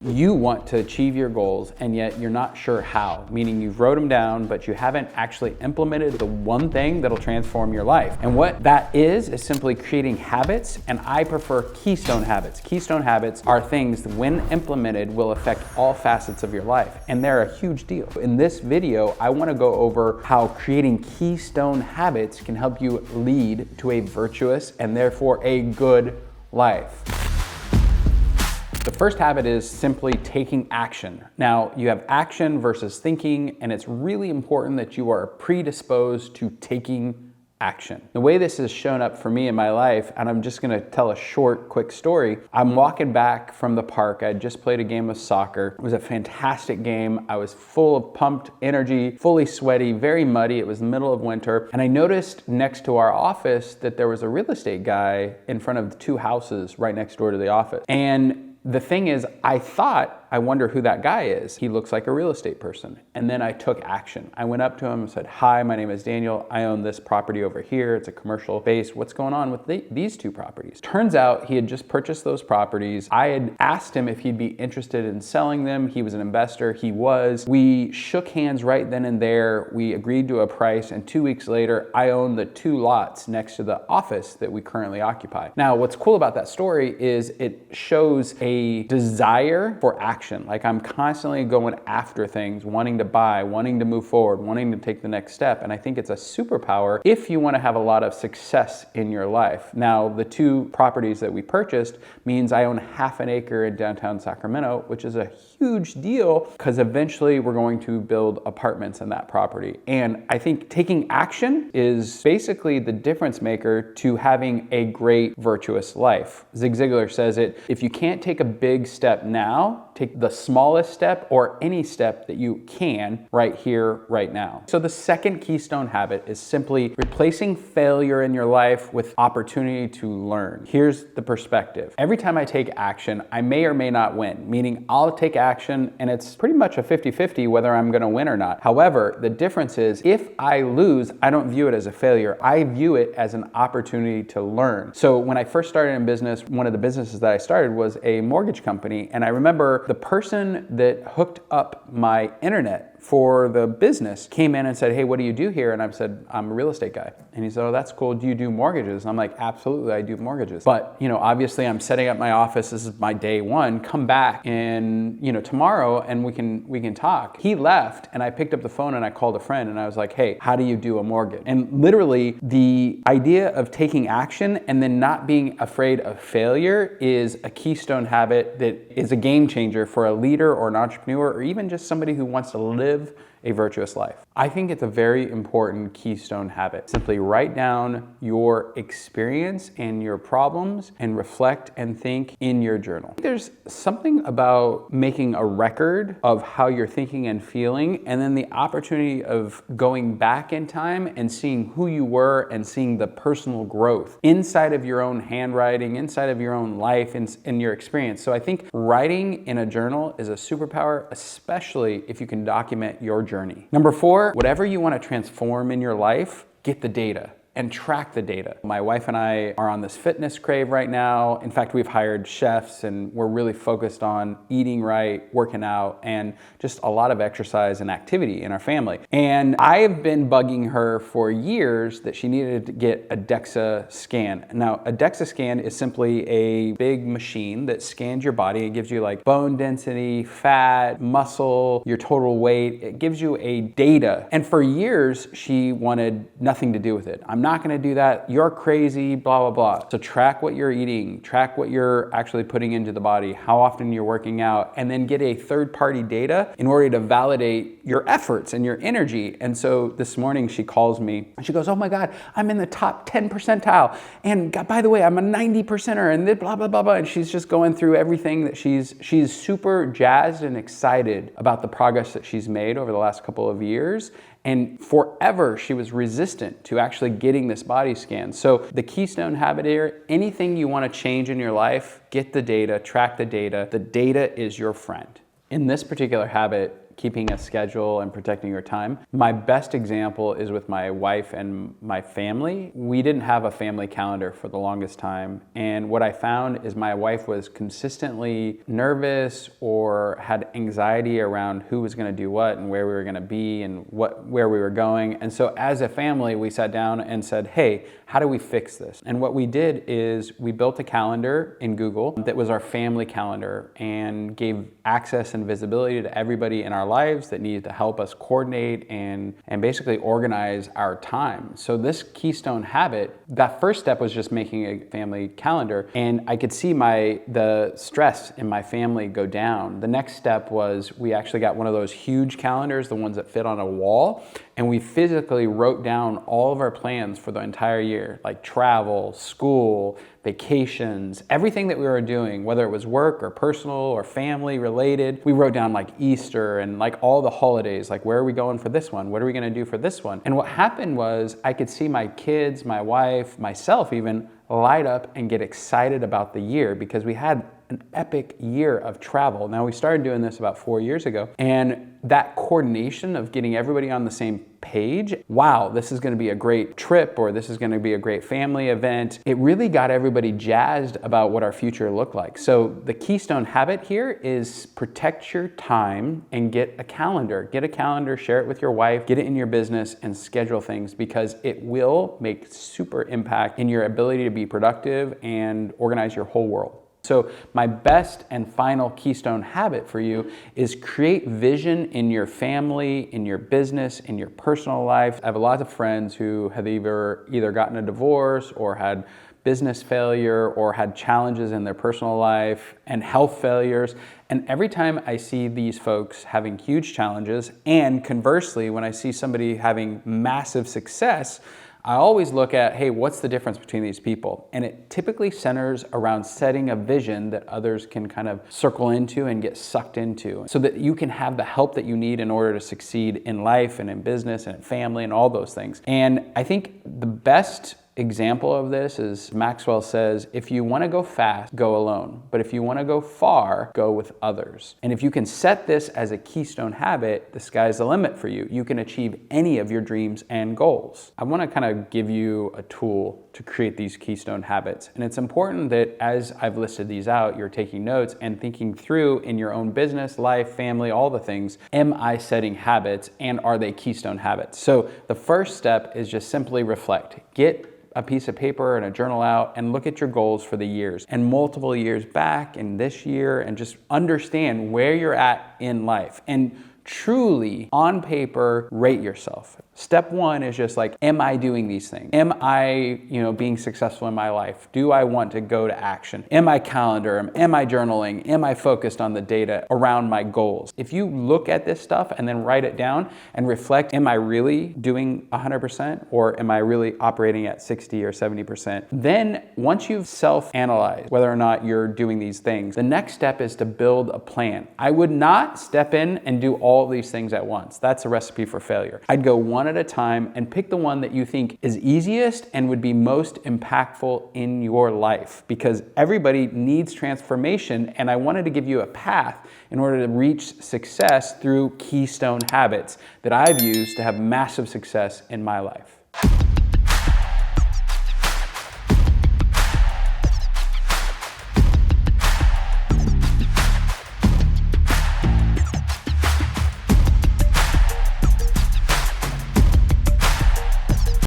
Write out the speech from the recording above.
You want to achieve your goals and yet you're not sure how, meaning you've wrote them down, but you haven't actually implemented the one thing that'll transform your life. And what that is simply creating habits, and I prefer Keystone Habits. Keystone Habits are things that when implemented will affect all facets of your life, and they're a huge deal. In this video, I want to go over how creating Keystone Habits can help you lead to a virtuous and therefore a good life. The first habit is simply taking action. Now, you have action versus thinking, and it's really important that you are predisposed to taking action. The way this has shown up for me in my life, and I'm just gonna tell a short, quick story. I'm walking back from the park. I had just played a game of soccer. It was a fantastic game. I was full of pumped energy, fully sweaty, very muddy. It was the middle of winter. And I noticed next to our office that there was a real estate guy in front of the two houses right next door to the office. And the thing is, I wonder who that guy is. He looks like a real estate person. And then I took action. I went up to him and said, "Hi, my name is Daniel. I own this property over here. It's a commercial base. What's going on with these two properties?" Turns out he had just purchased those properties. I had asked him if he'd be interested in selling them. He was an investor. He was. We shook hands right then and there. We agreed to a price. And 2 weeks later, I own the two lots next to the office that we currently occupy. Now, what's cool about that story is it shows a desire for action. Like I'm constantly going after things, wanting to buy, wanting to move forward, wanting to take the next step. And I think it's a superpower if you want to have a lot of success in your life. Now, the two properties that we purchased means I own half an acre in downtown Sacramento, which is a huge deal because eventually we're going to build apartments in that property. And I think taking action is basically the difference maker to having a great, virtuous life. Zig Ziglar says it, if you can't take a big step now, take the smallest step or any step that you can right here, right now. So the second Keystone Habit is simply replacing failure in your life with opportunity to learn. Here's the perspective. Every time I take action, I may or may not win, meaning I'll take action and it's pretty much a 50-50 whether I'm gonna win or not. However, the difference is if I lose, I don't view it as a failure. I view it as an opportunity to learn. So when I first started in business, one of the businesses that I started was a mortgage company. And I remember the person that hooked up my internet for the business came in and said, "Hey, what do you do here?" And I said, "I'm a real estate guy." And he said, "Oh, that's cool. Do you do mortgages?" And I'm like, "Absolutely, I do mortgages. But, obviously I'm setting up my office. This is my day one. Come back in, tomorrow and we can talk." He left and I picked up the phone and I called a friend and I was like, "Hey, how do you do a mortgage?" And literally the idea of taking action and then not being afraid of failure is a keystone habit that is a game changer for a leader or an entrepreneur or even just somebody who wants to live a virtuous life. I think it's a very important keystone habit. Simply write down your experience and your problems and reflect and think in your journal. There's something about making a record of how you're thinking and feeling, and then the opportunity of going back in time and seeing who you were and seeing the personal growth inside of your own handwriting, inside of your own life, in your experience. So I think writing in a journal is a superpower, especially if you can document your journey. Number 4, whatever you want to transform in your life, get the data and track the data. My wife and I are on this fitness crave right now. In fact, we've hired chefs and we're really focused on eating right, working out, and just a lot of exercise and activity in our family. And I have been bugging her for years that she needed to get a DEXA scan. Now, a DEXA scan is simply a big machine that scans your body. It gives you like bone density, fat, muscle, your total weight. It gives you a data. And for years, she wanted nothing to do with it. I'm not gonna do that, you're crazy, blah, blah, blah. So track what you're eating, track what you're actually putting into the body, how often you're working out, and then get a third-party data in order to validate your efforts and your energy. And so this morning she calls me and she goes, "Oh my God, I'm in the top 10 percentile. And by the way, I'm a 90 percenter and blah, blah, blah, blah." And she's just going through everything that she's super jazzed and excited about the progress that she's made over the last couple of years. And forever, she was resistant to actually getting this body scan. So the keystone habit here, anything you want to change in your life, get the data, track the data. The data is your friend. In this particular habit, keeping a schedule and protecting your time. My best example is with my wife and my family. We didn't have a family calendar for the longest time. And what I found is my wife was consistently nervous or had anxiety around who was going to do what and where we were going to be and where we were going. And so as a family, we sat down and said, hey, how do we fix this? And what we did is we built a calendar in Google that was our family calendar and gave access and visibility to everybody in our lives that needed to help us coordinate and basically organize our time. So this Keystone habit, that first step was just making a family calendar, and I could see the stress in my family go down. The next step was we actually got one of those huge calendars, the ones that fit on a wall, and we physically wrote down all of our plans for the entire year, like travel, school, vacations, everything that we were doing, whether it was work or personal or family related. We wrote down like Easter and like all the holidays, like where are we going for this one? What are we going to do for this one? And what happened was I could see my kids, my wife, myself even light up and get excited about the year because we had an epic year of travel. Now, we started doing this about 4 years ago, and that coordination of getting everybody on the same page, wow, this is going to be a great trip, or this is going to be a great family event. It really got everybody jazzed about what our future looked like. So the Keystone habit here is protect your time and get a calendar. Get a calendar, share it with your wife, get it in your business, and schedule things because it will make super impact in your ability to be productive and organize your whole world. So my best and final Keystone habit for you is create vision in your family, in your business, in your personal life. I have a lot of friends who have either gotten a divorce or had business failure or had challenges in their personal life and health failures. And every time I see these folks having huge challenges, and conversely, when I see somebody having massive success, I always look at, hey, what's the difference between these people? And it typically centers around setting a vision that others can kind of circle into and get sucked into so that you can have the help that you need in order to succeed in life and in business and in family and all those things. And I think the best example of this is Maxwell says, if you want to go fast, go alone. But if you want to go far, go with others. And if you can set this as a Keystone habit, the sky's the limit for you. You can achieve any of your dreams and goals. I want to kind of give you a tool to create these Keystone habits. And it's important that as I've listed these out, you're taking notes and thinking through in your own business, life, family, all the things, am I setting habits and are they Keystone habits? So the first step is just simply reflect. Get a piece of paper and a journal out and look at your goals for the years and multiple years back and this year and just understand where you're at in life and truly on paper rate yourself. Step one is just like, am I doing these things? Am I, being successful in my life? Do I want to go to action? Am I calendar? Am I journaling? Am I focused on the data around my goals? If you look at this stuff and then write it down and reflect, am I really doing 100% or am I really operating at 60 or 70%? Then once you've self-analyzed whether or not you're doing these things, the next step is to build a plan. I would not step in and do all these things at once. That's a recipe for failure. I'd go one at a time and pick the one that you think is easiest and would be most impactful in your life, because everybody needs transformation, and I wanted to give you a path in order to reach success through Keystone habits that I've used to have massive success in my life.